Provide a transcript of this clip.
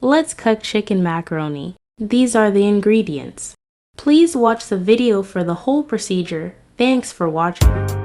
Let's cook chicken macaroni. These are the ingredients. Please watch the video for the whole procedure. Thanks for watching.